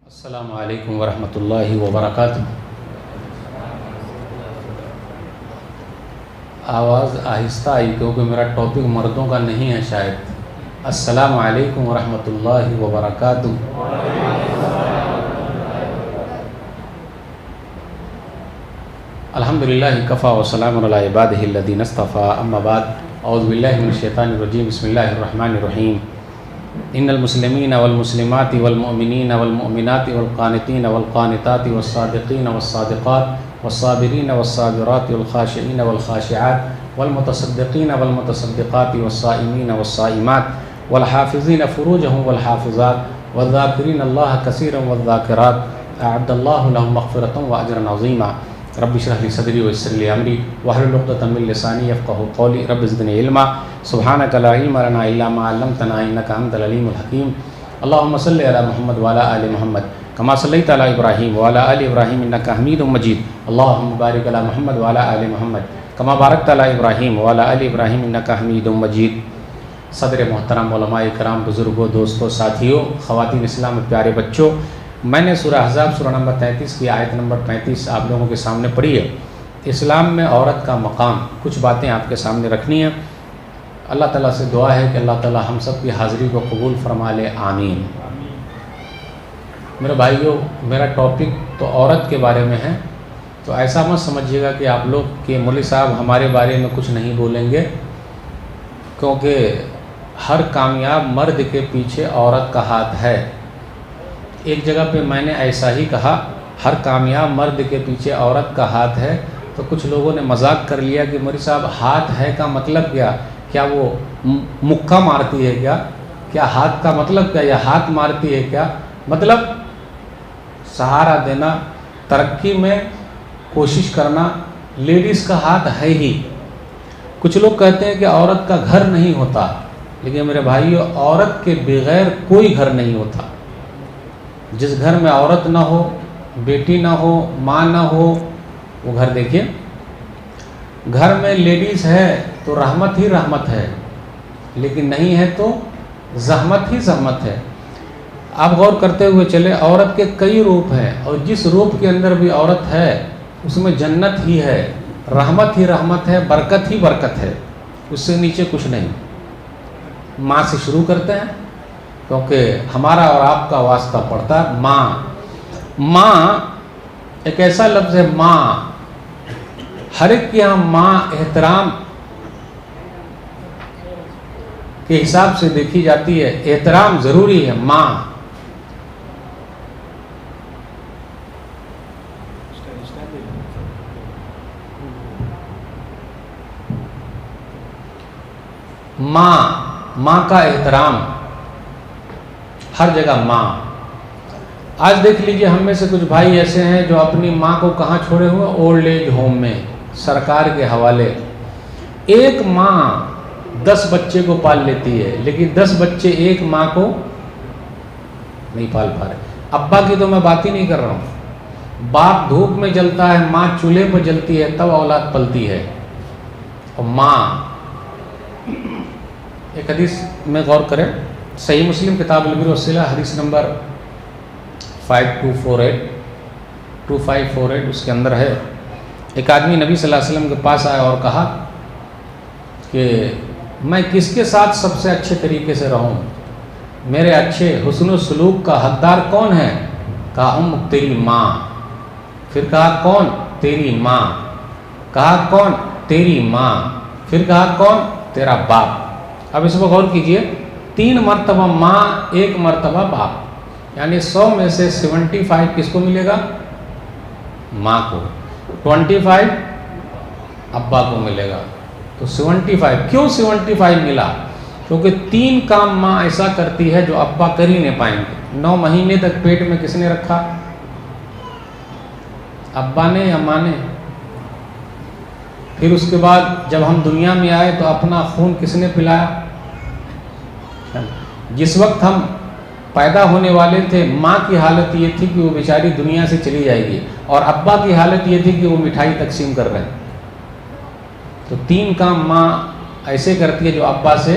السلام علیکم ورحمۃ اللہ وبرکاتہ۔ آواز آہستہ آئی کیونکہ میرا ٹاپک مردوں کا نہیں ہے شاید۔ السلام علیکم ورحمۃ اللہ وبرکاتہ۔ الحمدللہ کفا وسلام علی عبادہ الذین اصطفیٰ، اما بعد، اعوذ باللہ من الشیطان الرجیم، بسم اللہ الرحمن الرحیم۔ ان المسلمین والمسلمات والمؤمنین والمؤمنات والقانتین والقانتات والصادقین والصادقات والصابرین والصابرات والخاشعین والخاشعات والمتصدقین والمتصدقات والصائمین والصائمات والحافظین فروجهم والحافظات والذاکرین اللہ کثیرا والذاکرات اعد اللہ لهم مغفرۃ واجرا عظیما۔ رب اشرح لي صدری ويسر لي امری واحلل عقدۃ من لسانی یفقهوا قولی۔ رب زدنی علما سبحانک لا علم لنا الا ما علمتنا انک انت العلیم الحکیم۔ اللهم صل علی محمد وعلی آل محمد کما صلیت علی ابراہیم وعلی آل ابراہیم انک حمید مجید۔ اللهم بارک علی محمد وعلی آل محمد کما بارکت علی ابراہیم وعلی آل ابراہیم انک حمید مجید۔ صدر محترم، علماء کرام، بزرگوں، دوستوں، ساتھیوں، خواتین اسلام میں پیارے بچوں، میں نے سورہ احزاب سورہ نمبر 33 کی آیت نمبر 35 آپ لوگوں کے سامنے پڑھی ہے۔ اسلام میں عورت کا مقام، کچھ باتیں آپ کے سامنے رکھنی ہیں۔ اللہ تعالیٰ سے دعا ہے کہ اللہ تعالیٰ ہم سب کی حاضری کو قبول فرما لے، آمین۔ میرے بھائیوں، میرا ٹاپک تو عورت کے بارے میں ہے، تو ایسا مت سمجھیے گا کہ آپ لوگ کہ مولوی صاحب ہمارے بارے میں کچھ نہیں بولیں گے، کیونکہ ہر کامیاب مرد کے پیچھے عورت کا ہاتھ ہے۔ ایک جگہ پہ میں نے ایسا ہی کہا، ہر کامیاب مرد کے پیچھے عورت کا ہاتھ ہے، تو کچھ لوگوں نے مذاق کر لیا کہ مولوی صاحب ہاتھ ہے کا مطلب کیا وہ مکہ مارتی ہے کیا ہاتھ کا مطلب کیا، یا ہاتھ مارتی ہے کیا؟ مطلب سہارا دینا، ترقی میں کوشش کرنا، لیڈیز کا ہاتھ ہے ہی۔ کچھ لوگ کہتے ہیں کہ عورت کا گھر نہیں ہوتا، لیکن میرے بھائیو، عورت کے بغیر کوئی گھر نہیں ہوتا۔ جس گھر میں عورت نہ ہو، بیٹی نہ ہو، ماں نہ ہو، وہ گھر دیکھیے۔ گھر میں لیڈیز ہے تو رحمت ہی رحمت ہے، لیکن نہیں ہے تو زحمت ہی زحمت ہے۔ آپ غور کرتے ہوئے چلے، عورت کے کئی روپ ہیں، اور جس روپ کے اندر بھی عورت ہے اس میں جنت ہی ہے، رحمت ہی رحمت ہے، برکت ہی برکت ہے، اس سے نیچے کچھ نہیں۔ ماں سے شروع کرتے ہیں کیونکہ ہمارا اور آپ کا واسطہ پڑتا ہے۔ ماں ایک ایسا لفظ ہے، ماں، ہر ایک کے یہاں ماں احترام کے حساب سے دیکھی جاتی ہے، احترام ضروری ہے۔ ماں ماں کا احترام ہر جگہ۔ ماں، آج دیکھ لیجئے ہم میں سے کچھ بھائی ایسے ہیں جو اپنی ماں کو کہاں چھوڑے ہوئے؟ اولڈ ایج ہوم میں، سرکار کے حوالے۔ ایک ماں 10 بچے کو پال لیتی ہے، لیکن 10 بچے ایک ماں کو نہیں پال پا رہے۔ ابا کی تو میں بات ہی نہیں کر رہا ہوں۔ باپ دھوپ میں جلتا ہے، ماں چولہے پر جلتی ہے، تب اولاد پلتی ہے۔ اور ماں، ایک حدیث میں غور کریں، صحیح مسلم کتاب البر والصلہ، حدیث نمبر 2548 اس کے اندر ہے، ایک آدمی نبی صلی اللہ علیہ وسلم کے پاس آیا اور کہا کہ میں کس کے ساتھ سب سے اچھے طریقے سے رہوں، میرے اچھے حسن و سلوک کا حقدار کون ہے؟ کہا تیری ماں۔ پھر کہا کون؟ تیری ماں۔ کہا کون؟ تیری ماں۔ پھر کہا کون؟ تیرا باپ۔ اب اس میں غور کیجئے، 3 مرتبہ ماں، 1 مرتبہ باپ، یعنی 100 میں سے 75 کس کو ملے گا؟ ماں کو۔ 25 ابا کو ملے گا۔ تو 75 کیوں 75 ملا؟ کیونکہ 3 کام ماں ایسا کرتی ہے جو ابا کر ہی نہیں پائیں گے۔ 9 مہینے تک پیٹ میں کس نے رکھا؟ ابا نے یا ماں نے؟ پھر اس کے بعد جب ہم دنیا میں آئے تو اپنا خون کس نے پلایا؟ جس وقت ہم پیدا ہونے والے تھے، ماں کی حالت یہ تھی کہ وہ بیچاری دنیا سے چلی جائے گی، اور ابا کی حالت یہ تھی کہ وہ مٹھائی تقسیم کر رہے ہیں۔ تو 3 کام ماں ایسے کرتی ہے جو ابا سے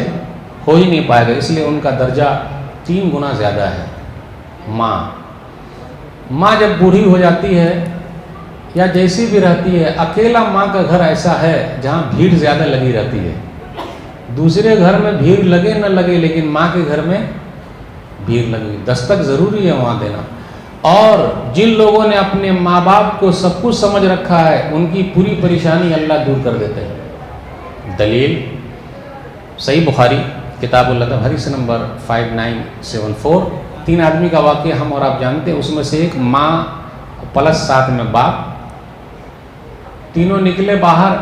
ہو ہی نہیں پائے گا، اس لیے ان کا درجہ 3 گنا زیادہ ہے۔ ماں ماں جب بوڑھی ہو جاتی ہے یا جیسی بھی رہتی ہے، اکیلا ماں کا گھر ایسا ہے جہاں بھیڑ زیادہ لگی رہتی ہے. دوسرے گھر میں بھیڑ لگے نہ لگے لیکن ماں کے گھر میں بھیڑ لگی، دستک ضروری ہے وہاں دینا. اور جن لوگوں نے اپنے ماں باپ کو سب کچھ سمجھ رکھا ہے ان کی پوری پریشانی اللہ دور کر دیتے ہیں. دلیل صحیح بخاری کتاب الادب حدیث نمبر 5974. 3 آدمی کا واقعہ ہم اور آپ جانتے ہیں. اس میں سے ایک ماں پلس ساتھ میں باپ، تینوں نکلے باہر،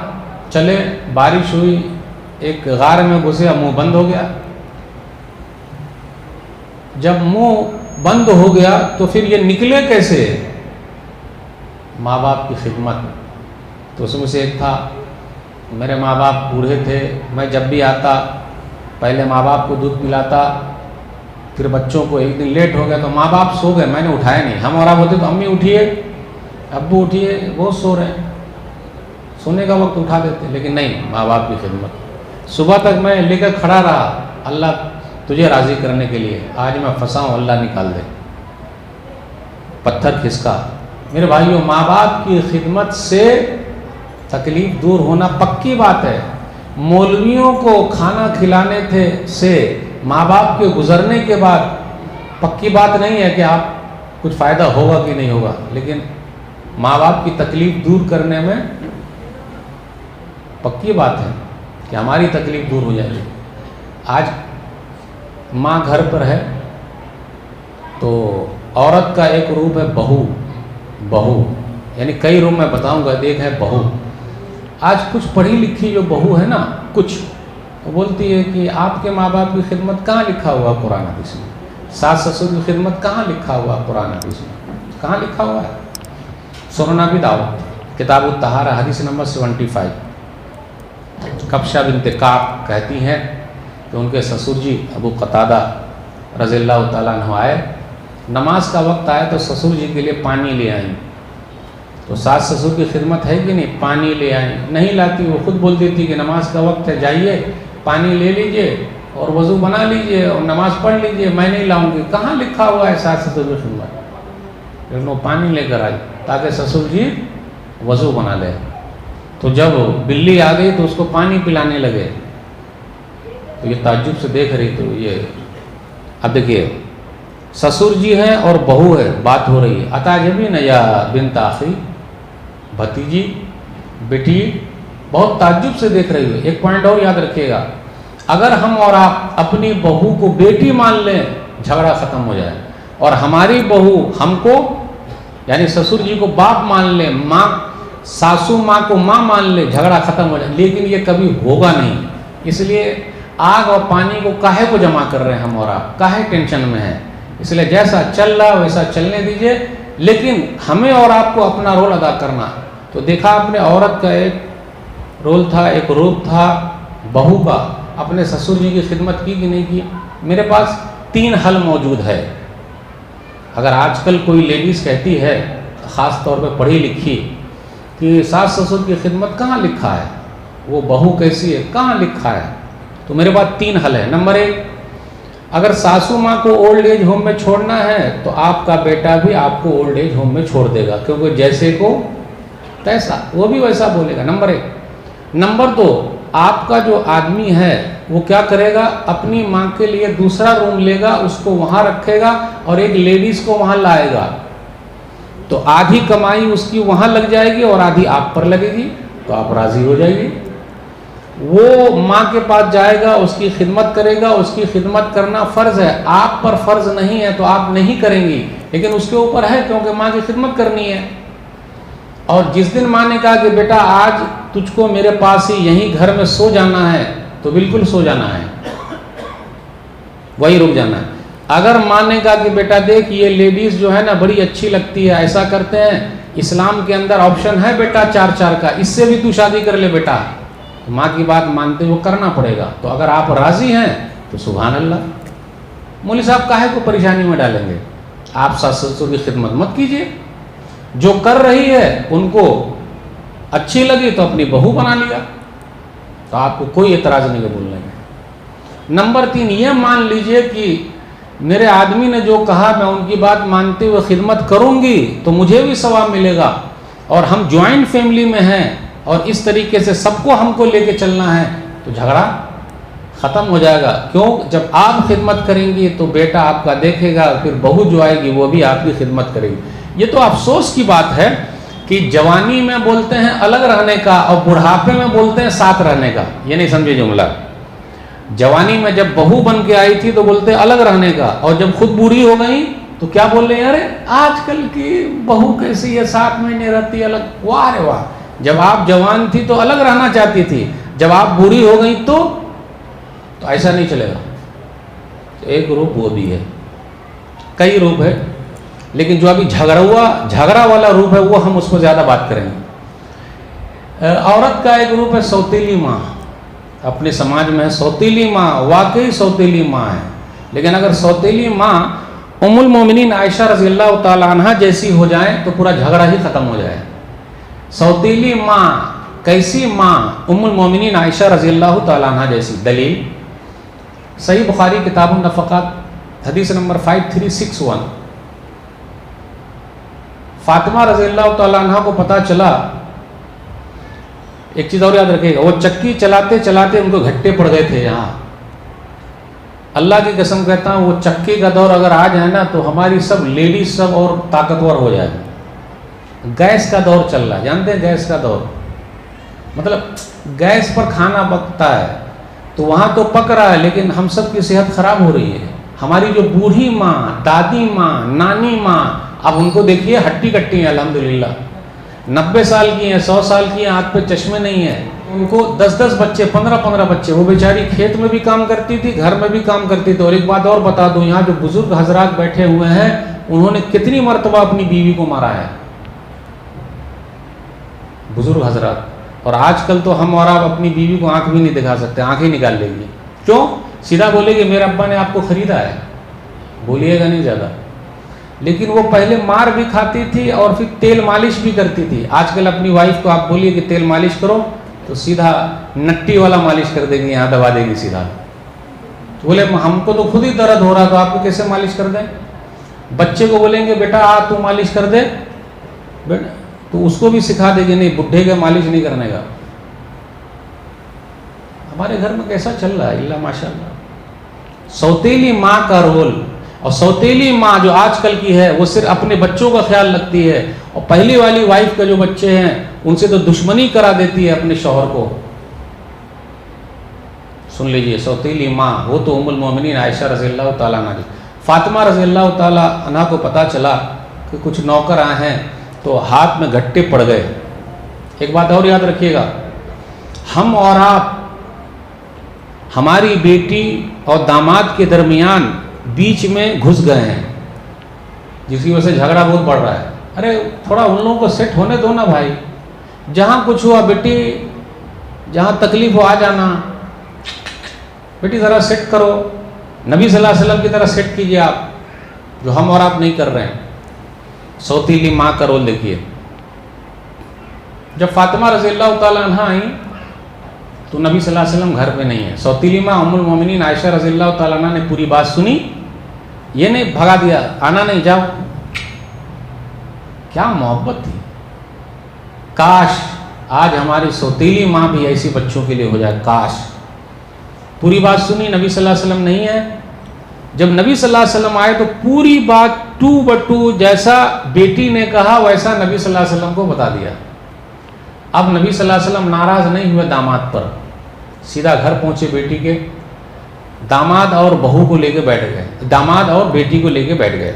چلے، بارش ہوئی، ایک غار میں گھسے، منہ بند ہو گیا. جب منہ بند ہو گیا تو پھر یہ نکلے کیسے؟ ماں باپ کی خدمت. تو اس میں سے ایک تھا، میرے ماں باپ بوڑھے تھے، میں جب بھی آتا پہلے ماں باپ کو دودھ پلاتا، پھر بچوں کو. ایک دن لیٹ ہو گیا تو ماں باپ سو گئے، میں نے اٹھایا نہیں. ہم اور آپ ہوتے تو امی اٹھیے، ابو اٹھیے، وہ سو رہے ہیں، سونے کا وقت اٹھا دیتے، لیکن نہیں، ماں باپ کی خدمت. صبح تک میں لے کر کھڑا رہا اللہ تجھے راضی کرنے کے لیے، آج میں پھنسا ہوں، اللہ نکال دے. پتھر کھسکا. میرے بھائیوں، ماں باپ کی خدمت سے تکلیف دور ہونا پکی بات ہے. مولویوں کو کھانا کھلانے سے ماں باپ کے گزرنے کے بعد پکی بات نہیں ہے کہ آپ کچھ فائدہ ہوگا کہ نہیں ہوگا، لیکن ماں باپ کی تکلیف دور کرنے میں پکی بات ہے کہ ہماری تکلیف دور ہو جائے گی. آج ماں گھر پر ہے تو عورت کا ایک روپ ہے بہو، یعنی کئی روپ میں بتاؤں گا. ایک ہے بہو. آج کچھ پڑھی لکھی جو بہو ہے نا، کچھ وہ بولتی ہے کہ آپ کے ماں باپ کی خدمت کہاں لکھا ہوا قرآن حدیث میں؟ ساس سسر کی خدمت کہاں لکھا ہوا قرآن حدیث میں؟ کہاں لکھا ہوا ہے؟ سنن ابی داؤد کتاب الطہارہ حدیث نمبر 75. کبشہ بنت کعب کہتی ہیں کہ ان کے سسر جی ابو قتادہ رضی اللہ تعالیٰ عنہ آئے، نماز کا وقت آیا تو سسر جی کے لیے پانی لے آئیں. تو ساس سسر کی خدمت ہے کہ نہیں؟ پانی لے آئیں. نہیں لاتی، وہ خود بولتی تھی کہ نماز کا وقت ہے، جائیے پانی لے لیجئے اور وضو بنا لیجئے اور نماز پڑھ لیجئے، میں نہیں لاؤں گی. کہاں لکھا ہوا ہے ساس سسر کی خدمت؟ لیکن وہ پانی لے کر آئی تاکہ سسر جی وضو بنا لے. تو جب بلی آ گئی تو اس کو پانی پلانے لگے تو یہ تعجب سے دیکھ رہی. تو یہ اب دیکھیے، سسر جی ہیں اور بہو ہے، بات ہو رہی ہے. اتعجبین یا بنت اخی، بھتیجی، بیٹی، بہت تعجب سے دیکھ رہی ہے. ایک پوائنٹ اور یاد رکھیے گا، اگر ہم اور آپ اپنی بہو کو بیٹی مان لیں جھگڑا ختم ہو جائے، اور ہماری بہو ہم کو یعنی سسر جی کو باپ مان لیں، ماں ساسو ماں کو ماں مان لے، جھگڑا ختم ہو جائے. لیکن یہ کبھی ہوگا نہیں. اس لیے آگ اور پانی کو کاہے کو جمع کر رہے ہیں ہم اور آپ؟ کاہے ٹینشن میں ہیں؟ اس لیے جیسا چل رہا ویسا چلنے دیجئے، لیکن ہمیں اور آپ کو اپنا رول ادا کرنا. تو دیکھا آپ نے، عورت کا ایک رول تھا، ایک روپ تھا بہو کا. اپنے سسر جی کی خدمت کی کہ نہیں کی؟ میرے پاس 3 حل موجود ہے. اگر آج کل کوئی لیڈیز کہتی ہے، خاص طور پہ پڑھی لکھی، کہ ساس سسر کی خدمت کہاں لکھا ہے، وہ بہو کیسی ہے کہاں لکھا ہے، تو میرے پاس 3 حل ہے. نمبر 1، اگر ساسو ماں کو اولڈ ایج ہوم میں چھوڑنا ہے تو آپ کا بیٹا بھی آپ کو اولڈ ایج ہوم میں چھوڑ دے گا، کیونکہ جیسے کو تیسا، وہ بھی ویسا بولے گا. نمبر 1. نمبر 2، آپ کا جو آدمی ہے وہ کیا کرے گا؟ اپنی ماں کے لیے دوسرا روم لے گا، اس کو وہاں رکھے گا اور ایک لیڈیز کو وہاں لائے گا. تو آدھی کمائی اس کی وہاں لگ جائے گی اور آدھی آپ پر لگے گی، تو آپ راضی ہو جائے گی. وہ ماں کے پاس جائے گا، اس کی خدمت کرے گا. اس کی خدمت کرنا فرض ہے، آپ پر فرض نہیں ہے تو آپ نہیں کریں گی، لیکن اس کے اوپر ہے کیونکہ ماں کی خدمت کرنی ہے. اور جس دن ماں نے کہا کہ بیٹا آج تجھ کو میرے پاس ہی یہیں گھر میں سو جانا ہے، تو بالکل سو جانا ہے، وہی رک جانا ہے. اگر ماں نے کہا کہ بیٹا دیکھ یہ لیڈیز جو ہے نا بڑی اچھی لگتی ہے، ایسا کرتے ہیں، اسلام کے اندر آپشن ہے بیٹا 4 کا، اس سے بھی تو شادی کر لے بیٹا، ماں کی بات مانتے ہوئے کرنا پڑے گا. تو اگر آپ راضی ہیں تو سبحان اللہ. مولوی صاحب کاہے کو پریشانی میں ڈالیں گے؟ آپ ساس سسر کی خدمت مت کیجیے. جو کر رہی ہے ان کو اچھی لگی تو اپنی بہو بنا لیا، تو آپ کو کوئی اعتراض نہیں ہے بولنے میں. نمبر 3، یہ مان لیجئے کہ میرے آدمی نے جو کہا میں ان کی بات مانتے ہوئے خدمت کروں گی تو مجھے بھی ثواب ملے گا، اور ہم جوائنٹ فیملی میں ہیں اور اس طریقے سے سب کو ہم کو لے کے چلنا ہے، تو جھگڑا ختم ہو جائے گا۔ کیوں؟ جب آپ خدمت کریں گی تو بیٹا آپ کا دیکھے گا، پھر بہو جو آئے گی وہ بھی آپ کی خدمت کرے گی۔ یہ تو افسوس کی بات ہے کہ جوانی میں بولتے ہیں الگ رہنے کا اور بڑھاپے میں بولتے ہیں ساتھ رہنے کا۔ یہ نہیں سمجھے جملہ؟ جوانی میں جب بہو بن کے آئی تھی تو بولتے الگ رہنے کا، اور جب خود بوڑھی ہو گئی تو کیا بول رہے ہیں؟ ارے آج کل کی بہو کیسی ہے، 7 مہینے رہتی الگ۔ واہ رے واہ! جب آپ جوان تھی تو الگ رہنا چاہتی تھی، جب آپ بوڑھی ہو گئی تو ایسا نہیں چلے گا۔ ایک روپ وہ بھی ہے، کئی روپ ہے، لیکن جو ابھی جھگڑا والا روپ ہے وہ ہم اس کو زیادہ بات کریں گے۔ عورت کا ایک روپ ہے سوتیلی ماں، اپنے سماج میں ہے سوتیلی ماں، واقعی سوتیلی ماں ہے، لیکن اگر سوتیلی ماں ام المومنین عائشہ رضی اللہ تعالیٰ عنہ جیسی ہو جائیں تو پورا جھگڑا ہی ختم ہو جائے۔ سوتیلی ماں کیسی ماں؟ ام المومنین عائشہ رضی اللہ تعالیٰ عنہ جیسی۔ دلیل صحیح بخاری کتاب النفقات حدیث نمبر 5361۔ فاطمہ رضی اللہ تعالیٰ عنہ کو پتہ چلا، ایک چیز اور یاد رکھے گا، وہ چکی چلاتے چلاتے ان کو گھٹے پڑ گئے تھے یہاں۔ اللہ کی قسم کہتا ہوں، وہ چکی کا دور اگر آ جائے نا تو ہماری سب لیڈیز سب اور طاقتور ہو جائے۔ گیس کا دور چل رہا ہے، جانتے ہیں گیس کا دور؟ مطلب گیس پر کھانا پکتا ہے تو وہاں تو پک رہا ہے لیکن ہم سب کی صحت خراب ہو رہی ہے۔ ہماری جو بوڑھی ماں، دادی ماں، نانی ماں، اب ان کو دیکھیے ہٹی کٹی ہیں الحمدللہ، 90 سال کی ہیں، 100 سال کی ہیں، آنکھ پہ چشمے نہیں ہیں، ان کو 10 بچے، 15 بچے، وہ بیچاری کھیت میں بھی کام کرتی تھی، گھر میں بھی کام کرتی تھی۔ اور ایک بات اور بتا دوں، یہاں جو بزرگ حضرات بیٹھے ہوئے ہیں انہوں نے کتنی مرتبہ اپنی بیوی کو مارا ہے، بزرگ حضرات۔ اور آج کل تو ہم اور آپ اپنی بیوی کو آنکھ بھی نہیں دکھا سکتے، آنکھیں نکال لیں گے۔ کیوں؟ سیدھا بولے کہ میرے ابا نے آپ کو خریدا ہے، بولیے گا نہیں زیادہ۔ لیکن وہ پہلے مار بھی کھاتی تھی اور پھر تیل مالش بھی کرتی تھی۔ آج کل اپنی وائف کو آپ بولیے کہ تیل مالش کرو تو سیدھا نٹی والا مالش کر دے گی، یہاں دبا دے گی سیدھا۔ بولے ہم کو تو خود ہی درد ہو رہا تو آپ کو کیسے مالش کر دیں؟ بچے کو بولیں گے بیٹا آ تو مالش کر دے، تو اس کو بھی سکھا دے گی نہیں، بڈھے کا مالش نہیں کرنے کا۔ ہمارے گھر میں کیسا چل رہا ہے، اللہ ماشاء اللہ۔ سوتیلی ماں کا رول، اور سوتیلی ماں جو آج کل کی ہے وہ صرف اپنے بچوں کا خیال رکھتی ہے، اور پہلی والی وائف کا جو بچے ہیں ان سے تو دشمنی کرا دیتی ہے اپنے شوہر کو۔ سن لیجئے، سوتیلی ماں وہ تو ام المومنین عائشہ رضی اللہ تعالیٰ عنہ۔ فاطمہ رضی اللہ تعالیٰ عنہ کو پتہ چلا کہ کچھ نوکر آئے ہیں تو ہاتھ میں گھٹے پڑ گئے۔ ایک بات اور یاد رکھیے گا، ہم اور آپ ہماری بیٹی اور داماد کے درمیان بیچ میں گھس گئے ہیں، جس کی وجہ سے جھگڑا بہت بڑھ رہا ہے۔ ارے تھوڑا ان لوگوں کو سیٹ ہونے دو نا بھائی، جہاں کچھ ہوا بیٹی، جہاں تکلیف ہو آ جانا، بیٹی ذرا سیٹ کرو، نبی صلی اللہ علیہ وسلم کی طرح سیٹ کیجئے آپ، جو ہم اور آپ نہیں کر رہے ہیں۔ سوتیلی ماں کا رول دیکھیے۔ جب فاطمہ رضی اللہ تعالیٰ عنہ آئیں تو نبی صلی اللہ علیہ وسلم گھر پہ نہیں ہے۔ سوتیلی ماں ام المومنین عائشہ رضی اللہ تعالیٰ عنہ نے پوری بات سنی، یہ نہیں بھگا دیا، آنا نہیں، جاؤ۔ کیا محبت تھی! کاش آج ہماری سوتیلی ماں بھی ایسی بچوں کے لیے ہو جائے، کاش۔ پوری بات سنی، نبی صلی اللہ علیہ وسلم نہیں ہے۔ جب نبی صلی اللہ علیہ وسلم آئے تو پوری بات ٹو بٹو جیسا بیٹی نے کہا ویسا نبی صلی اللہ علیہ وسلم کو بتا دیا۔ اب نبی صلی اللہ علیہ وسلم ناراض نہیں ہوئے داماد پر، سیدھا گھر پہنچے بیٹی کے، داماد اور بہو کو لے کے بیٹھ گئے، داماد اور بیٹی کو لے کے بیٹھ گئے۔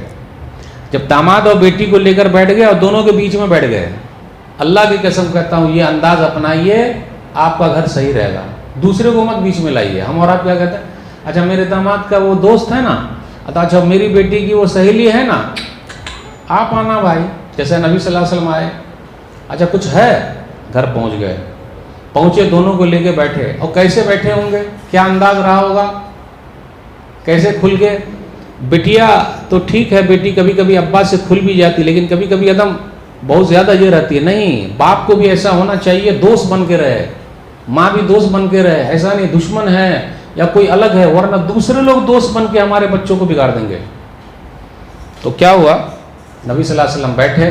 جب داماد اور بیٹی کو لے کر بیٹھ گئے اور دونوں کے بیچ میں بیٹھ گئے، اللہ کی قسم کہتا ہوں یہ انداز اپنائیے، آپ کا گھر صحیح رہے گا۔ دوسرے کو مت بیچ میں لائیے۔ ہم اور آپ کیا کہتے ہیں، اچھا میرے داماد کا وہ دوست ہے نا، اچھا میری بیٹی کی وہ سہیلی ہے نا، آپ آنا بھائی، جیسے نبی صلی اللہ علیہ وسلم آئے، اچھا کچھ ہے، گھر پہنچ گئے، پہنچے دونوں کو لے کے بیٹھے، اور کیسے بیٹھے ہوں گے، کیا انداز رہا ہوگا، کیسے کھل کے۔ بیٹیا تو ٹھیک ہے، بیٹی کبھی کبھی ابا سے کھل بھی جاتی، لیکن کبھی کبھی عدم بہت زیادہ یہ رہتی ہے۔ نہیں، باپ کو بھی ایسا ہونا چاہیے، دوست بن کے رہے، ماں بھی دوست بن کے رہے، ایسا نہیں دشمن ہے یا کوئی الگ ہے، ورنہ دوسرے لوگ دوست بن کے ہمارے بچوں کو بگاڑ دیں گے۔ تو کیا ہوا، نبی صلی اللہ علیہ وسلم بیٹھے،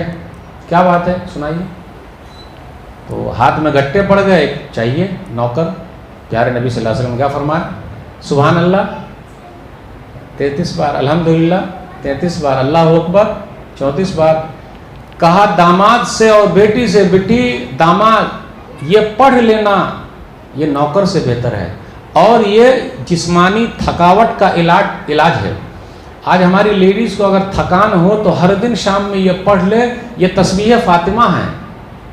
کیا بات ہے سنائیے، تو ہاتھ میں گٹے پڑ گئے، ایک چاہیے نوکر، پیارے نبی صلی اللہ علیہ وسلم کیا فرمایا، سبحان اللہ 33 بار، الحمدللہ 33 بار، اللہ اکبر 34 بار۔ کہا داماد سے اور بیٹی سے، بیٹی داماد یہ پڑھ لینا یہ نوکر سے بہتر ہے، اور یہ جسمانی تھکاوٹ کا علاج ہے۔ آج ہماری لیڈیز کو اگر تھکان ہو تو ہر دن شام میں یہ پڑھ لے، یہ تسبیح فاطمہ ہیں،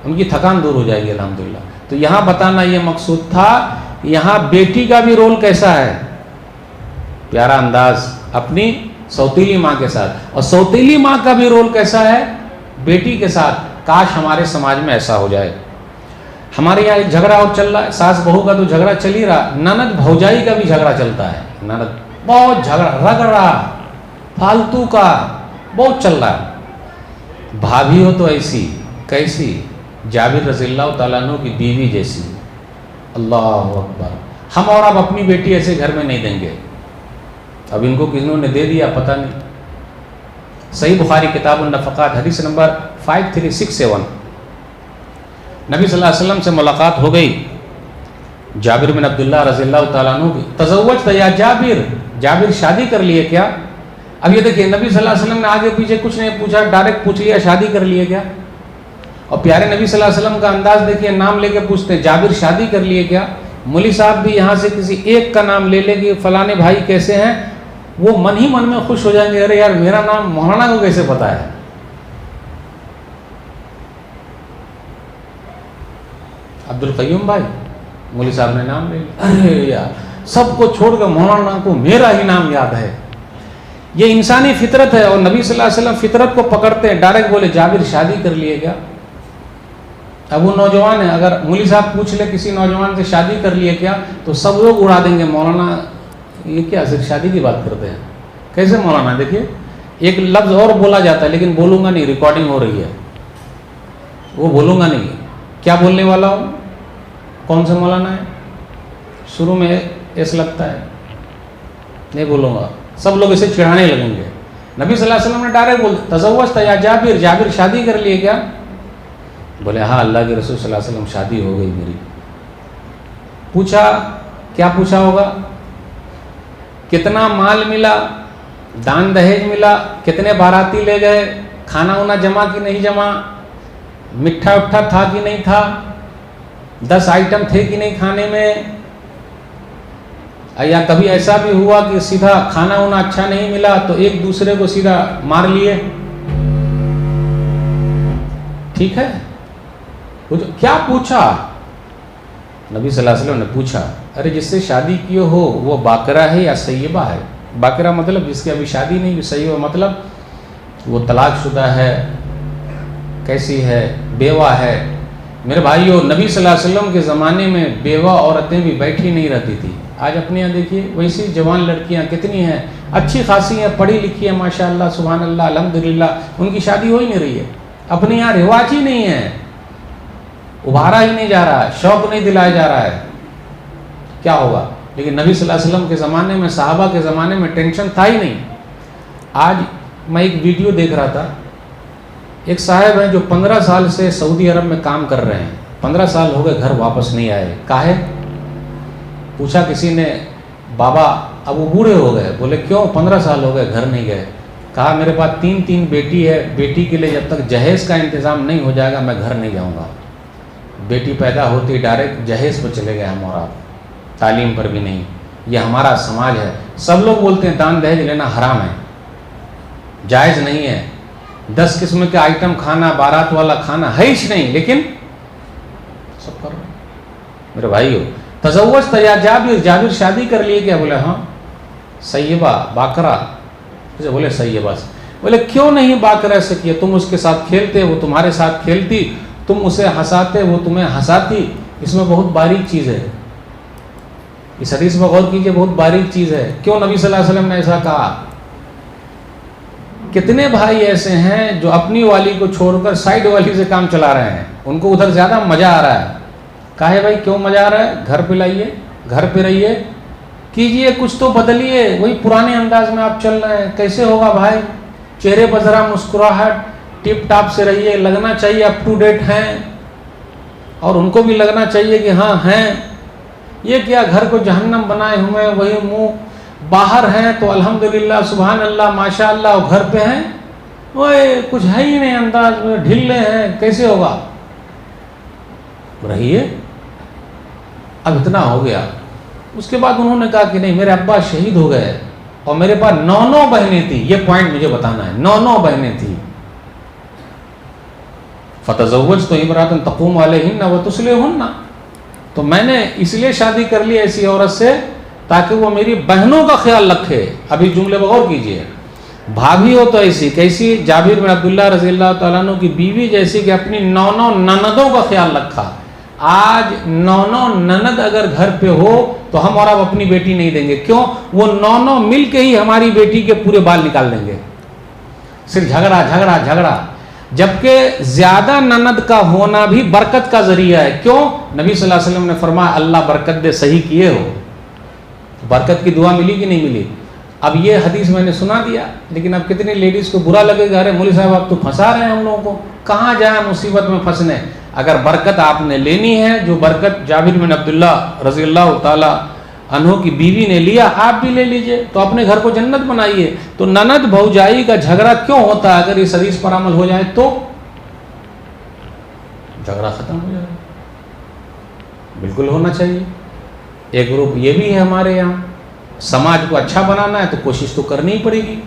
ان کی تھکان دور ہو جائے گی الحمدللہ۔ تو یہاں بتانا یہ مقصود تھا، یہاں بیٹی کا بھی رول کیسا ہے، پیارا انداز اپنی سوتیلی ماں کے ساتھ، اور سوتیلی ماں کا بھی رول کیسا ہے بیٹی کے ساتھ۔ کاش ہمارے سماج میں ایسا ہو جائے۔ ہمارے یہاں ایک جھگڑا اور چل رہا ہے، ساس بہو کا تو جھگڑا چل ہی رہا، نند بھوجائی کا بھی جھگڑا چلتا ہے، نند بہت جھگڑا رگڑا فالتو کا بہت چل رہا ہے۔ بھابھی ہو تو ایسی کیسی، جابر رضی اللہ تعالیٰ عنہ کی بیوی جیسی، اللہ اکبر۔ ہم اور اب اپنی بیٹی ایسے گھر میں نہیں دیں گے، اب ان کو کنہوں نے دے دیا پتہ نہیں۔ صحیح بخاری کتاب النفقات حدیث نمبر 5367، نبی صلی اللہ علیہ وسلم سے ملاقات ہو گئی جابر بن عبداللہ رضی اللہ تعالیٰ عنہ کی، تزوجت یا جابر، جابر شادی کر لیے کیا؟ اب یہ دیکھیے نبی صلی اللہ علیہ وسلم نے آگے پیچھے کچھ نہیں پوچھا، ڈائریکٹ پوچھ لیا شادی کر لیے کیا؟ اور پیارے نبی صلی اللہ علیہ وسلم کا انداز دیکھیے، نام لے کے پوچھتے ہیں جابر شادی کر لیے کیا؟ مولوی صاحب بھی یہاں سے کسی ایک کا نام لے لے کہ فلانے بھائی کیسے ہیں، وہ من ہی من میں خوش ہو جائیں گے، ارے یار میرا نام مولانا کو کیسے پتا ہے۔ عبد القیوم بھائی، مولوی صاحب نے نام لے لیا، ارے یار سب کو چھوڑ کر مولانا کو میرا ہی نام یاد ہے۔ یہ انسانی فطرت ہے، اور نبی صلی اللہ علیہ وسلم فطرت کو پکڑتے ہیں، ڈائریکٹ بولے جابر شادی کر لیے کیا؟ اب وہ نوجوان ہے، اگر مولوی صاحب پوچھ لے کسی نوجوان سے شادی کر لیے کیا، تو سب لوگ اڑا دیں گے، مولانا یہ کیا صرف شادی کی بات کرتے ہیں، کیسے مولانا؟ دیکھیے ایک لفظ اور بولا جاتا ہے لیکن بولوں گا نہیں، ریکارڈنگ ہو رہی ہے، وہ بولوں گا نہیں، کیا بولنے والا ہوں، کون سے مولانا ہے، شروع میں ایسا لگتا ہے نہیں بولوں گا، سب لوگ اسے چڑھانے لگیں گے۔ نبی صلی اللہ علیہ وسلم نے ڈائریکٹ بول تزوجت یا جابر، جابر شادی کر لیے کیا؟ بولے ہاں اللہ کے رسول صلی اللہ علیہ وسلم شادی ہو گئی میری۔ پوچھا کیا پوچھا ہوگا، کتنا مال ملا، دان دہیج ملا، کتنے باراتی لے گئے، کھانا وانا جمع کہ نہیں جمع، مٹھا اٹھا تھا کہ نہیں تھا، 10 آئٹم تھے کہ نہیں کھانے میں، یا کبھی ایسا بھی ہوا کہ سیدھا کھانا وانا اچھا نہیں ملا تو ایک دوسرے کو سیدھا مار لیے، ٹھیک ہے؟ کیا پوچھا نبی صلی اللہ علیہ وسلم نے؟ پوچھا ارے جس سے شادی کیے ہو وہ باقرہ ہے یا سیبہ ہے؟ باقرہ مطلب جس کی ابھی شادی نہیں ہوئی، سیبہ مطلب وہ طلاق شدہ ہے، کیسی ہے، بیوہ ہے۔ میرے بھائیو نبی صلی اللہ علیہ وسلم کے زمانے میں بیوہ عورتیں بھی بیٹھی نہیں رہتی تھی۔ آج اپنے یہاں دیکھیے ویسی جوان لڑکیاں کتنی ہیں، اچھی خاصی ہیں، پڑھی لکھی ہیں ماشاءاللہ سبحان اللہ الحمدللہ، ان کی شادی ہو ہی نہیں رہی ہے۔ اپنے یہاں رواج ہی نہیں ہے، ابھارا ہی نہیں جا رہا ہے، شوق نہیں دلایا جا رہا ہے، کیا ہوگا؟ لیکن نبی صلی اللہ علیہ وسلم کے زمانے میں، صحابہ کے زمانے میں ٹینشن تھا ہی نہیں۔ آج میں ایک ویڈیو دیکھ رہا تھا، ایک صاحب ہیں جو 15 سال سے سعودی عرب میں کام کر رہے ہیں، 15 سال ہو گئے گھر واپس نہیں آئے، کاہے؟ پوچھا کسی نے، بابا اب وہ بوڑھے ہو گئے، بولے کیوں 15 سال ہو گئے گھر نہیں گئے؟ کہا میرے پاس 3 بیٹی ہے، بیٹی کے لیے جب تک جہیز کا انتظام نہیں ہو جائے گا میں گھر نہیں جاؤں گا۔ بیٹی پیدا ہوتی ڈائریکٹ جہیز پہ چلے گئے ہم، اور آپ تعلیم پر بھی نہیں۔ یہ ہمارا سماج ہے، سب لوگ بولتے ہیں دان دہیج لینا حرام ہے، جائز نہیں ہے، 10 قسم کے آئٹم کھانا، بارات والا کھانا ہے ہی نہیں، لیکن سب کر رہے ہیں۔ میرے بھائیو تزوجت یا جابر، جابر شادی کر لیے کیا؟ بولے ہاں۔ سیبہ باقرہ، بولے سیبہ سے، بولے کیوں نہیں باقرہ سے کیا؟ تم اس کے ساتھ کھیلتے، وہ تمہارے ساتھ کھیلتی، تم اسے ہنساتے، وہ تمہیں ہنساتی۔ اس میں بہت باریک چیز ہے، اس حدیث میں غور کیجئے، بہت باریک چیز ہے۔ کیوں نبی صلی اللہ علیہ وسلم نے ایسا کہا؟ کتنے بھائی ایسے ہیں جو اپنی والی کو چھوڑ کر سائیڈ والی سے کام چلا رہے ہیں، ان کو ادھر زیادہ مزہ آ رہا ہے۔ کہا ہے بھائی کیوں مزہ آ رہا ہے؟ گھر پہ لائیے، گھر پہ رہیے، کیجئے، کچھ تو بدلیے، وہی پرانے انداز میں آپ چل رہے ہیں، کیسے ہوگا بھائی؟ چہرے پر ذرا مسکراہٹ، ٹپ ٹاپ سے رہیے، لگنا چاہیے اپ ٹو ڈیٹ ہیں، اور ان کو بھی لگنا چاہیے کہ ہاں ہیں۔ یہ کیا گھر کو جہنم بنائے ہوئے ہیں، وہی منہ باہر ہیں تو الحمدللہ سبحان اللہ ماشاء اللہ، اور گھر پہ ہیں وہ کچھ ہے ہی نہیں، انداز میں ڈھلے ہیں، کیسے ہوگا؟ رہیے۔ اب اتنا ہو گیا۔ اس کے بعد انہوں نے کہا کہ نہیں، میرے ابا شہید ہو گئے اور میرے پاس 9 بہنیں تھیں، یہ پوائنٹ مجھے بتانا ہے، 9 بہنیں تھیں۔ فَتَزَوَّجْتُ امْرَأَةً تَقُومُ عَلَيْهِنَّ وَتُصْلِحُهُنَّ، تو میں نے اس لیے شادی کر لی ایسی عورت سے تاکہ وہ میری بہنوں کا خیال رکھے۔ ابھی جملے پر غور کیجئے، بھابھی ہو تو ایسی کیسی؟ جابر بن عبداللہ رضی اللہ تعالیٰ عنہ کی بیوی جیسی کہ اپنی 9 نندوں کا خیال رکھا۔ آج 9 نند اگر گھر پہ ہو تو ہم اور آپ اپنی بیٹی نہیں دیں گے، کیوں؟ وہ 9 مل کے ہی ہماری بیٹی کے پورے بال نکال دیں گے، صرف جھگڑا جھگڑا جھگڑا۔ جبکہ زیادہ نند کا ہونا بھی برکت کا ذریعہ ہے، کیوں؟ نبی صلی اللہ علیہ وسلم نے فرمایا اللہ برکت دے، صحیح کیے ہو۔ برکت کی دعا ملی کہ نہیں ملی؟ اب یہ حدیث میں نے سنا دیا، لیکن اب کتنی لیڈیز کو برا لگے گا، ارے مولوی صاحب آپ تو پھنسا رہے ہیں ہم لوگوں کو، کہاں جائیں مصیبت میں پھنسنے۔ اگر برکت آپ نے لینی ہے، جو برکت جابر بن عبداللہ رضی اللہ تعالی عنہ کی بیوی نے لیا، آپ بھی لے لیجئے، تو اپنے گھر کو جنت بنائیے۔ تو نند بھوجائی کا جھگڑا کیوں ہوتا ہے؟ اگر اس حدیث پر عمل ہو جائے تو جھگڑا ختم ہو جائے، بالکل ہونا چاہیے۔ ایک گروپ یہ بھی ہے ہمارے یہاں، سماج کو اچھا بنانا ہے تو کوشش تو کرنی ہی پڑے گی۔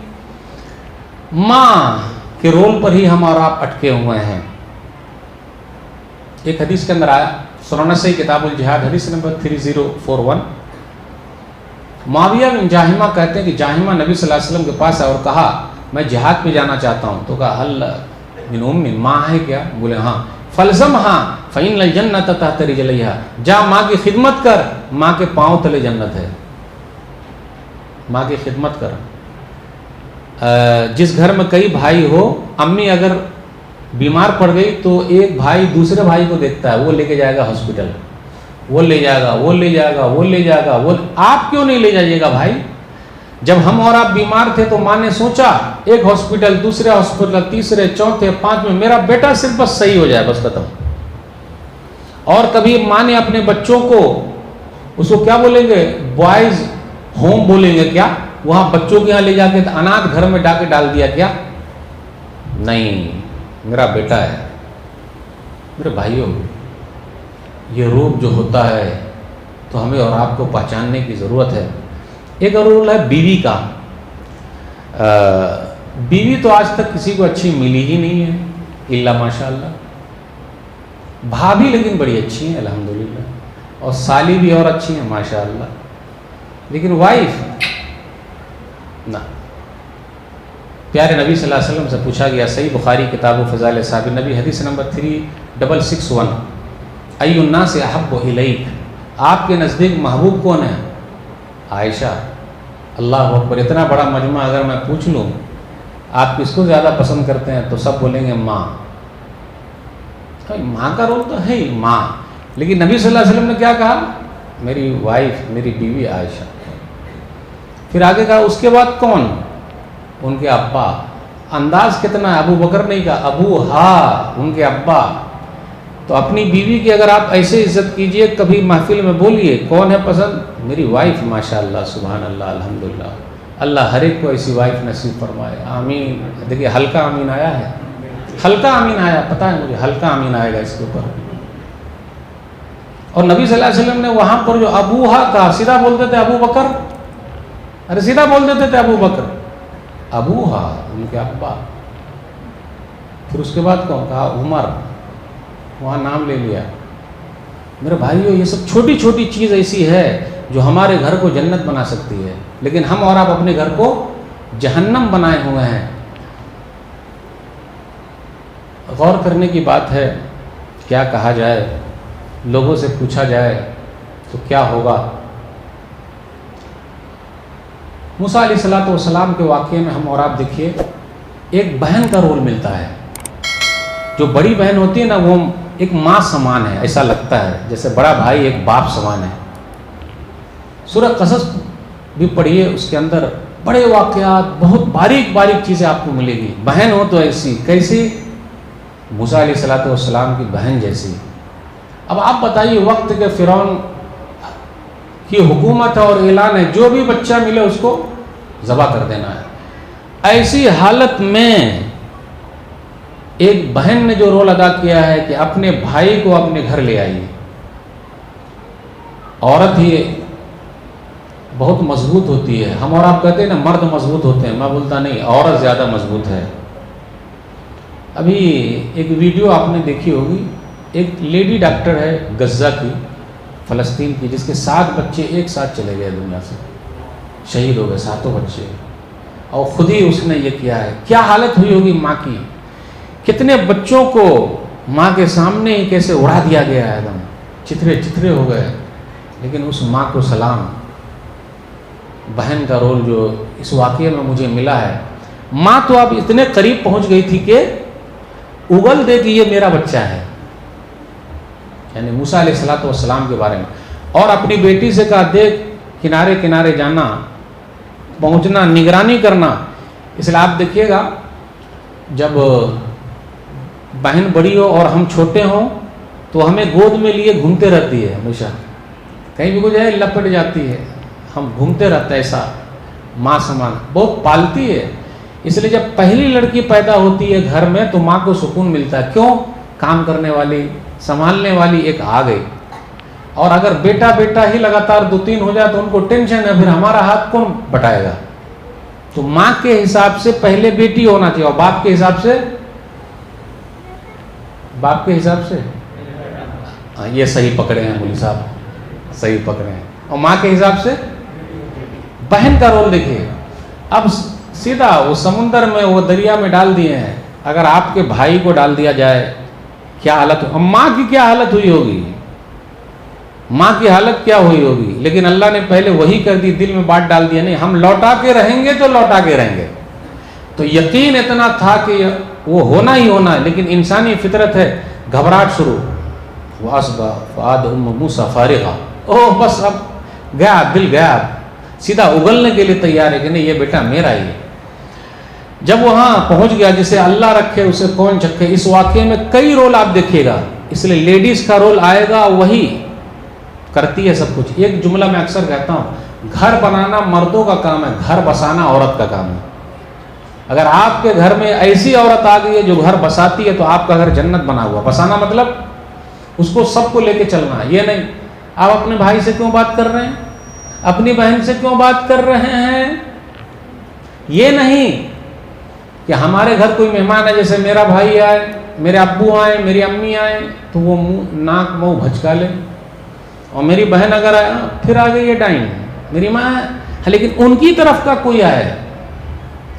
ماں کے رول پر ہی ہم اور آپ اٹکے ہوئے ہیں۔ ایک حدیث کے اندر آیا، سنن نسائی کتاب الجہاد حدیث نمبر 3041، معاویہ بن جاہمہ کہتے ہیں کہ جاہمہ نبی صلی اللہ علیہ وسلم کے پاس آیا اور کہا میں جہاد پہ جانا چاہتا ہوں، تو کہا حل من ام، ماں ہے کیا؟ بولے ہاں، فلزمہا فإن الجنۃ تحت رجلیہا، جا ماں کی خدمت کر، ماں کے پاؤں تلے جنت ہے، ماں کی خدمت کر۔ جس گھر میں کئی بھائی ہو، امی اگر بیمار پڑ گئی تو ایک بھائی دوسرے بھائی کو دیکھتا ہے، وہ لے کے جائے گا ہاسپٹل، وہ لے جائے گا، وہ لے جائے گا، وہ لے جائے گا، وہ آپ کیوں نہیں لے جائیے گا بھائی؟ جب ہم اور آپ بیمار تھے تو ماں نے سوچا ایک ہاسپٹل، دوسرے ہاسپٹل، تیسرے، چوتھے، پانچویں، میرا بیٹا صرف بس صحیح ہو جائے، بس ختم۔ اور کبھی ماں نے اپنے بچوں کو، اس کو کیا بولیں گے، بوائز ہوم بولیں گے کیا، وہاں بچوں کے یہاں لے جا کے اناتھ گھر میں ڈال دیا کیا؟ نہیں، میرا بیٹا ہے۔ میرے بھائیوں، یہ روپ جو ہوتا ہے تو ہمیں اور آپ کو پہچاننے کی ضرورت ہے۔ ایک رول ہے بیوی کا۔ بیوی تو آج تک کسی کو اچھی ملی ہی نہیں ہے الا ماشاء اللہ۔ بھابھی لیکن بڑی اچھی ہیں الحمدللہ، اور سالی بھی اور اچھی ہیں ماشاء اللہ، لیکن وائف نہ۔ پیارے نبی صلی اللہ علیہ وسلم سے پوچھا گیا، صحیح بخاری کتاب و فضائل صحابہ نبی حدیث نمبر 3661، ای الناس احب الیک، آپ کے نزدیک محبوب کون ہے؟ عائشہ۔ اللہ اکبر، اتنا بڑا مجمع اگر میں پوچھ لوں آپ کس کو زیادہ پسند کرتے ہیں تو سب بولیں گے ماں۔ ماں کا رول تو ہے ہی ماں، لیکن نبی صلی اللہ علیہ وسلم نے کیا کہا؟ میری وائف، میری بیوی عائشہ۔ پھر آگے کہا اس کے بعد کون؟ ان کے ابا۔ انداز کتنا ہے، ابو بکر نہیں کہا، ابو ہاں، ان کے ابا۔ تو اپنی بیوی کی اگر آپ ایسے عزت کیجئے، کبھی محفل میں بولیے کون ہے پسند؟ میری وائف ماشاء اللہ سبحان اللہ الحمدللہ۔ اللہ ہر ایک کو ایسی وائف نصیب فرمائے، آمین۔ دیکھیے ہلکا آمین آیا ہے، ہلکا آمین آیا، پتہ ہے مجھے ہلکا آمین آئے گا اس کے اوپر۔ اور نبی صلی اللہ علیہ وسلم نے وہاں پر جو ابوہا کہا، سیدھا بولتے تھے ابو بکر، ارے سیدھا بول دیتے تھے ابو بکر، ابوہا ان کے ابا۔ پھر اس کے بعد کون کہا؟ عمر، وہاں نام لے لیا۔ میرے بھائیو، یہ سب چھوٹی چھوٹی چیز ایسی ہے جو ہمارے گھر کو جنت بنا سکتی ہے، لیکن ہم اور آپ اپنے گھر کو جہنم بنائے ہوئے ہیں۔ غور کرنے کی بات ہے، کیا کہا جائے، لوگوں سے پوچھا جائے تو کیا ہوگا۔ موسیٰ علیہ السلام کے واقعے میں ہم اور آپ دیکھیے، ایک بہن کا رول ملتا ہے۔ جو بڑی بہن ہوتی ہے نا، وہ ایک ماں سمان ہے، ایسا لگتا ہے جیسے بڑا بھائی ایک باپ سمان ہے۔ سورہ قصص بھی پڑھیے، اس کے اندر بڑے واقعات، بہت باریک باریک چیزیں آپ کو ملے گی۔ بہن ہو تو ایسی، کیسی؟ موسیٰ علیہ الصلوۃ والسلام کی بہن جیسی۔ اب آپ بتائیے، وقت کے فرعون کی حکومت ہے اور اعلان ہے جو بھی بچہ ملے اس کو ذبح کر دینا ہے۔ ایسی حالت میں ایک بہن نے جو رول ادا کیا ہے کہ اپنے بھائی کو اپنے گھر لے آئی۔ عورت ہی بہت مضبوط ہوتی ہے، ہم اور آپ کہتے ہیں نا مرد مضبوط ہوتے ہیں، میں بولتا نہیں، عورت زیادہ مضبوط ہے۔ ابھی ایک ویڈیو آپ نے دیکھی ہوگی، ایک لیڈی ڈاکٹر ہے غزہ کی، فلسطین کی، جس کے 7 بچے ایک ساتھ چلے گئے دنیا سے، شہید ہو گئے 7 بچے، اور خود ہی اس نے یہ کیا ہے۔ کیا حالت ہوئی ہوگی ماں کی، کتنے بچوں کو ماں کے سامنے ہی کیسے اڑا دیا گیا ہے، ایک دم چترے چترے ہو گئے، لیکن اس ماں کو سلام۔ بہن کا رول جو اس واقعے میں مجھے ملا ہے، ماں تو اب اتنے قریب پہنچ گئی تھی کہ اگل دے کہ یہ میرا بچہ ہے، یعنی موسیٰ علیہ الصلوۃ والسلام کے بارے میں، اور اپنی بیٹی سے کہا دیکھ کنارے کنارے جانا، پہنچنا، نگرانی کرنا۔ اس لیے آپ دیکھیے گا جب بہن بڑی ہو اور ہم چھوٹے ہوں تو ہمیں گود میں لیے گھومتے رہتی ہے، ہمیشہ کہیں بھی کچھ ہے لپٹ جاتی ہے، ہم گھومتے رہتے ہیں، ایسا ماں سمان بہت پالتی ہے۔ اس لیے جب پہلی لڑکی پیدا ہوتی ہے گھر میں تو ماں کو سکون ملتا ہے، کیوں؟ کام کرنے والی، سنبھالنے والی ایک آ گئی۔ اور اگر بیٹا بیٹا ہی لگاتار 2-3 ہو جائے تو ان کو ٹینشن ہے، پھر ہمارا ہاتھ کون بٹائے گا؟ تو ماں کے حساب سے پہلے بیٹی ہونا چاہیے، اور باپ کے حساب سے ہاں یہ صحیح پکڑے ہیں مولوی صاحب، صحیح پکڑے ہیں، اور ماں کے حساب سے بہن کا رول دیکھیے۔ اب سیدھا وہ سمندر میں، وہ دریا میں ڈال دیے ہیں، اگر آپ کے بھائی کو ڈال دیا جائے کیا حالت ہو، ماں کی کیا حالت ہوئی ہوگی، ماں کی حالت کیا ہوئی ہوگی۔ لیکن اللہ نے پہلے وہی کر دی، دل میں بات ڈال دیا، نہیں ہم لوٹا کے رہیں گے تو لوٹا کے رہیں گے۔ تو یقین اتنا تھا کہ وہ ہونا ہی ہونا ہے، لیکن انسانی فطرت ہے، گھبراہٹ شروع۔ وَأَصْبَحَ فُؤَادُ أُمِّ مُوسَىٰ فَارِغًا، اوہ بس اب گیا، دل گیا، سیدھا اگلنے کے لیے تیار ہے کہ نہیں یہ بیٹا میرا ہی ہے۔ جب وہاں پہنچ گیا، جسے اللہ رکھے اسے کون چکھے، اس واقعے میں کئی رول آپ دیکھیے گا، اس لیے لیڈیز کا رول آئے گا، وہی کرتی ہے سب کچھ۔ ایک جملہ میں اکثر کہتا ہوں، گھر بنانا مردوں کا کام ہے، گھر بسانا عورت کا کام ہے۔ اگر آپ کے گھر میں ایسی عورت آ گئی ہے جو گھر بساتی ہے تو آپ کا گھر جنت بنا ہوا۔ بسانا مطلب اس کو سب کو لے کے چلنا ہے، یہ نہیں آپ اپنے بھائی سے کیوں بات کر رہے ہیں، اپنی بہن سے کیوں بات کر رہے ہیں، یہ نہیں کہ ہمارے گھر کوئی مہمان ہے، جیسے میرا بھائی آئے، میرے ابو آئے، میری امی آئے تو وہ ناک منہ بھجکا لے، اور میری بہن اگر آئے پھر آ گئی یہ ڈائن، میری ماں ہے، لیکن ان کی طرف کا کوئی آئے،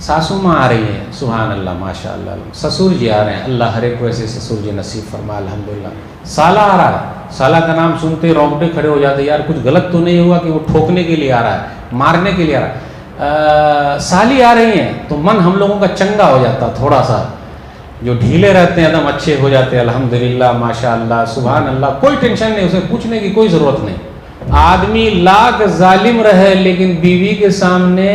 ساسو ماں آ رہی ہے، سبحان اللہ ماشاء اللہ، سسور جی آ رہے ہیں، اللہ ہر ایک کو ایسے سسور جی نصیب فرما الحمدللہ، سالہ آ رہا ہے، سالہ کا نام سنتے ہی رونگٹے کھڑے ہو جاتے، یار کچھ غلط تو نہیں ہوا کہ وہ ٹھوکنے کے لیے آ رہا ہے، مارنے کے لیے آ رہا ہے، سالی آ رہی ہیں تو من ہم لوگوں کا چنگا ہو جاتا، تھوڑا سا جو ڈھیلے رہتے ہیں ایک دم اچھے ہو جاتے ہیں، الحمدللہ ماشاء اللہ سبحان اللہ، کوئی ٹینشن نہیں، اسے پوچھنے کی کوئی ضرورت نہیں۔ آدمی لاکھ ظالم رہے لیکن بیوی کے سامنے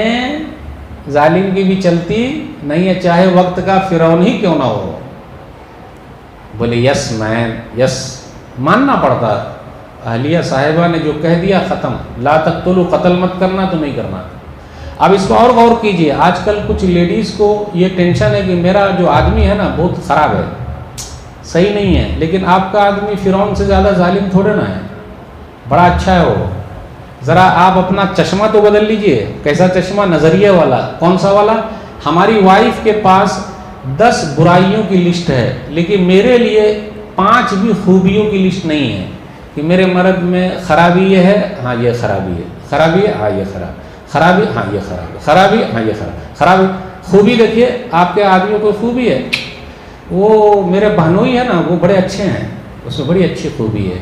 ظالم کی بھی چلتی نہیں ہے، چاہے وقت کا فرعون ہی کیوں نہ ہو۔ بولے یس مین، یس ماننا پڑتا، اہلیہ صاحبہ نے جو کہہ دیا ختم، لا تقتلوا، قتل مت کرنا تو نہیں کرنا۔ اب اس کو اور غور کیجئے، آج کل کچھ لیڈیز کو یہ ٹینشن ہے کہ میرا جو آدمی ہے نا بہت خراب ہے، صحیح نہیں ہے، لیکن آپ کا آدمی فرعون سے زیادہ ظالم تھوڑے نہ ہے، بڑا اچھا ہے وہ۔ ذرا آپ اپنا چشمہ تو بدل لیجئے، کیسا چشمہ؟ نظریے والا۔ کون سا والا؟ ہماری وائف کے پاس 10 برائیوں کی لسٹ ہے، لیکن میرے لیے 5 بھی خوبیوں کی لسٹ نہیں ہے، کہ میرے مرد میں خرابی یہ ہے، ہاں یہ خرابی ہے، خرابی ہے، ہاں یہ خرابی، ہاں یہ خرابی، خرابی، ہاں یہ خرابی۔ خوبی دیکھیے، آپ کے آدمی کو خوبی ہے، وہ میرے بہنوئی ہے نا وہ بڑے اچھے ہیں، اس میں بڑی اچھی خوبی ہے۔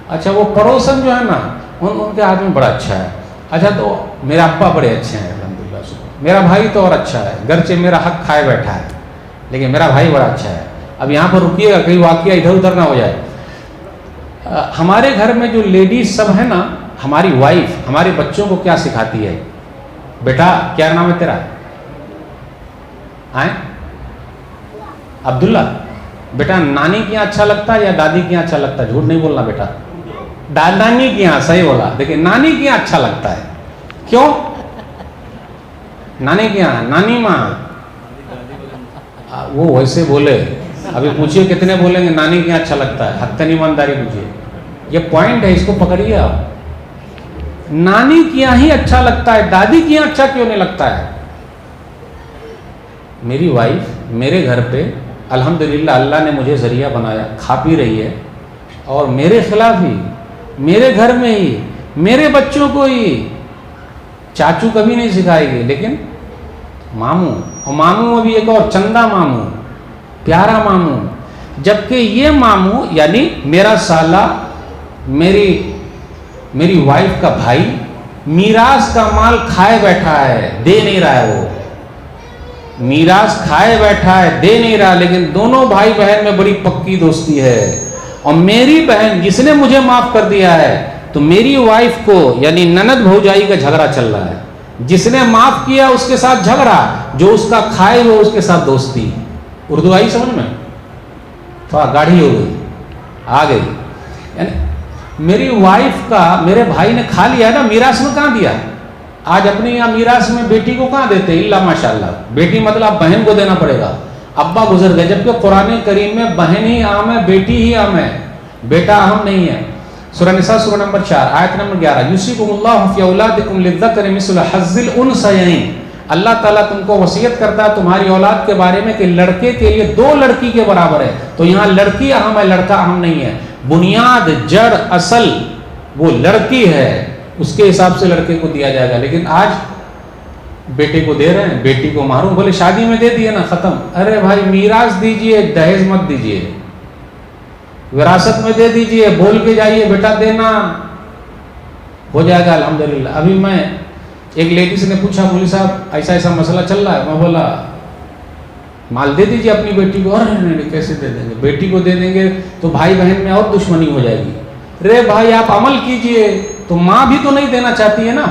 اچھا وہ پڑوسن جو ہے نا ان کے آدمی بڑا اچھا ہے، اچھا تو میرے ابا بڑے اچھے ہیں الحمدللہ، میرا بھائی تو اور اچھا ہے، گرچہ میرا حق کھائے بیٹھا ہے لیکن میرا بھائی بڑا اچھا ہے۔ اب یہاں پر رکیے گا، کہیں واقعہ ادھر ادھر نہ ہو جائے۔ ہمارے گھر میں جو لیڈیز سب ہے نا، ہماری وائف ہمارے بچوں کو کیا سکھاتی ہے؟ بیٹا کیا نام ہے تیرا؟ آئیں عبداللہ، بیٹا نانی کے یہاں اچھا لگتا ہے یا دادی کے یہاں اچھا لگتا ہے؟ جھوٹ نہیں بولنا بیٹا، نانی کے یہاں، صحیح بولا۔ دیکھیں نانی کے یہاں اچھا لگتا ہے، کیوں؟ نانی کے یہاں، نانی ماں، وہ ویسے بولے، ابھی پوچھئے کتنے بولیں گے نانی کے یہاں اچھا لگتا ہے، حتیٰ ایمانداری پوچھئے، یہ پوائنٹ ہے، اس کو پکڑیے آپ۔ نانی کے یہاں ہی اچھا لگتا ہے، دادی کے یہاں اچھا کیوں نہیں لگتا ہے؟ میری وائف میرے گھر پہ الحمدللہ اللہ نے مجھے ذریعہ بنایا، کھا پی رہی ہے، اور میرے خلاف ہی، میرے گھر میں ہی، میرے بچوں کو ہی چاچو کبھی نہیں سکھائے گی، لیکن ماموں، اور ماموں ابھی ایک اور چندہ ماموں، پیارا ماموں، جبکہ یہ ماموں یعنی میرا سالہ، میری وائف کا بھائی میراث کا مال کھائے بیٹھا ہے، دے نہیں رہا ہے، وہ میراث کھائے بیٹھا ہے، دے نہیں رہا، لیکن دونوں بھائی بہن میں بڑی پکی دوستی ہے، اور میری بہن جس نے مجھے معاف کر دیا ہے، تو میری وائف کو یعنی نند بھوجائی کا جھگڑا چل رہا ہے، جس نے معاف کیا اس کے ساتھ جھگڑا، جو اس کا کھائے ہوئے اس کے ساتھ دوستی۔ اردو آئی سمجھ میں؟ تھوڑا گاڑھی ہو گئی، آ گئی، یعنی میری وائف کا میرے بھائی نے کھا لیا ہے نا، میراث میں کہاں دیا؟ آج اپنے یہاں میراث میں بیٹی کو کہاں دیتے؟ اللہ ماشاءاللہ، بیٹی مطلب بہن کو دینا پڑے گا، ابا گزر گئے، جبکہ قرآن کریم میں بہن ہی عام ہے، بیٹی ہی عام ہے، بیٹا اہم نہیں ہے۔ سورہ نساء سورہ نمبر 4 آیت نمبر 11، یوصیکم اللہ فی اولادکم للذکر مثل حظ الانثیین، اللہ تعالیٰ تم کو وصیت کرتا ہے تمہاری اولاد کے بارے میں کہ لڑکے کے لیے 2 لڑکی کے برابر ہے، تو یہاں لڑکی اہم ہے، لڑکا اہم نہیں ہے، بنیاد جڑ اصل وہ لڑکی ہے، اس کے حساب سے لڑکے کو دیا جائے گا، لیکن آج بیٹے کو دے رہے ہیں، بیٹی کو محروم، بولے شادی میں دے دیے نا ختم، ارے بھائی میراث دیجئے، دہیج مت دیجئے، وراثت میں دے دیجئے، بول کے جائیے بیٹا دینا، ہو جائے گا الحمدللہ۔ ابھی میں ایک لیڈیز نے پوچھا مولوی صاحب ایسا ایسا مسئلہ چل رہا ہے، میں بولا مال دے دیجئے اپنی بیٹی کو، ارے نہیں کیسے دے دیں گے، بیٹی کو دے دیں گے تو بھائی بہن میں اور دشمنی ہو جائے گی، رے بھائی آپ عمل کیجئے، تو ماں بھی تو نہیں دینا چاہتی ہے نا،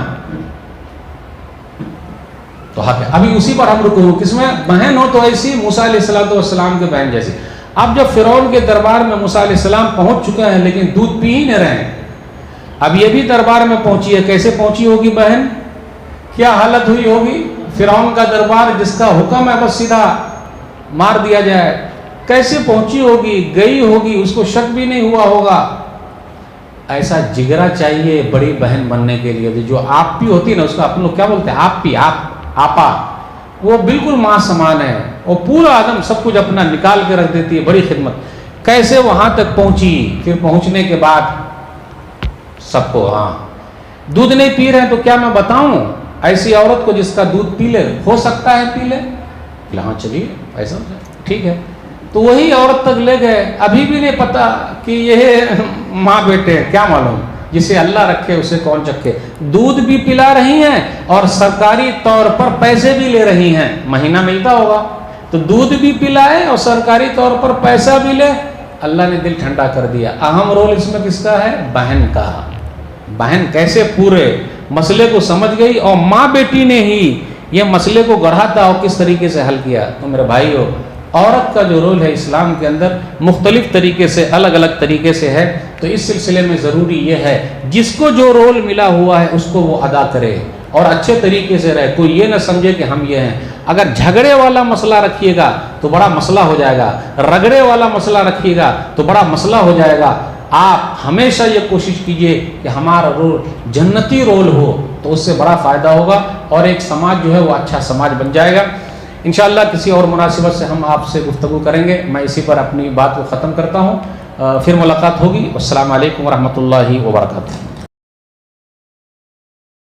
تو حق ہے۔ ابھی اسی پر ہم رکو، کس میں؟ بہن ہو تو ایسی موسیٰ علیہ السلام کے بہن جیسی۔ اب جب فرعون کے دربار میں موسیٰ علیہ السلام پہنچ چکے ہیں لیکن دودھ پی ہی نہیں رہے ہیں، اب یہ بھی دربار میں پہنچی ہے، کیسے پہنچی ہوگی بہن؟ کیا حالت ہوئی ہوگی؟ فرعون کا دربار جس کا حکم ہے بس سیدھا مار دیا جائے، کیسے پہنچی ہوگی؟ گئی ہوگی، اس کو شک بھی نہیں ہوا ہوگا۔ ایسا جگرا چاہیے بڑی بہن بننے کے لیے، جو آپ بھی ہوتی ہے نا، اس کو اپن لوگ کیا بولتے ہیں؟ آپ بھی، آپا، وہ بالکل ماں سمان ہے، اور پورا آدم سب کچھ اپنا نکال کے رکھ دیتی ہے، بڑی خدمت۔ کیسے وہاں تک پہنچی؟ پھر پہنچنے کے بعد سب کو، ہاں دودھ نہیں پی رہے ہیں تو کیا میں بتاؤں ایسی عورت کو جس کا دودھ پی لے، ہو سکتا ہے پی لے، ہاں چلیے ایسا ٹھیک ہے، تو وہی عورت تک لے گئے، ابھی بھی نہیں پتا کہ یہ ماں بیٹے ہیں، کیا معلوم، جسے اللہ رکھے اسے کون چکھے۔ دودھ بھی پلا رہی ہیں اور سرکاری طور پر پیسے بھی لے رہی ہیں، مہینہ ملتا ہوگا تو دودھ بھی پلائے اور سرکاری طور پر پیسہ بھی لے، اللہ نے دل ٹھنڈا کر دیا۔ اہم رول اس میں کس کا ہے؟ بہن کا۔ بہن کیسے پورے مسئلے کو سمجھ گئی، اور ماں بیٹی نے ہی یہ مسئلے کو گڑھا تھا اور کس طریقے سے حل کیا۔ تو میرے بھائیو، عورت کا جو رول ہے اسلام کے اندر مختلف طریقے سے، الگ الگ طریقے سے ہے، تو اس سلسلے میں ضروری یہ ہے جس کو جو رول ملا ہوا ہے اس کو وہ ادا کرے اور اچھے طریقے سے رہے، کوئی یہ نہ سمجھے کہ ہم یہ ہیں۔ اگر جھگڑے والا مسئلہ رکھیے گا تو بڑا مسئلہ ہو جائے گا، رگڑے والا مسئلہ رکھیے گا تو بڑا مسئلہ ہو جائے گا۔ آپ ہمیشہ یہ کوشش کیجئے کہ ہمارا رول جنتی رول ہو، تو اس سے بڑا فائدہ ہوگا اور ایک سماج جو ہے وہ اچھا سماج بن جائے گا۔ انشاءاللہ کسی اور مناسبت سے ہم آپ سے گفتگو کریں گے، میں اسی پر اپنی بات کو ختم کرتا ہوں، پھر ملاقات ہوگی۔ السلام علیکم ورحمۃ اللہ وبرکاتہ۔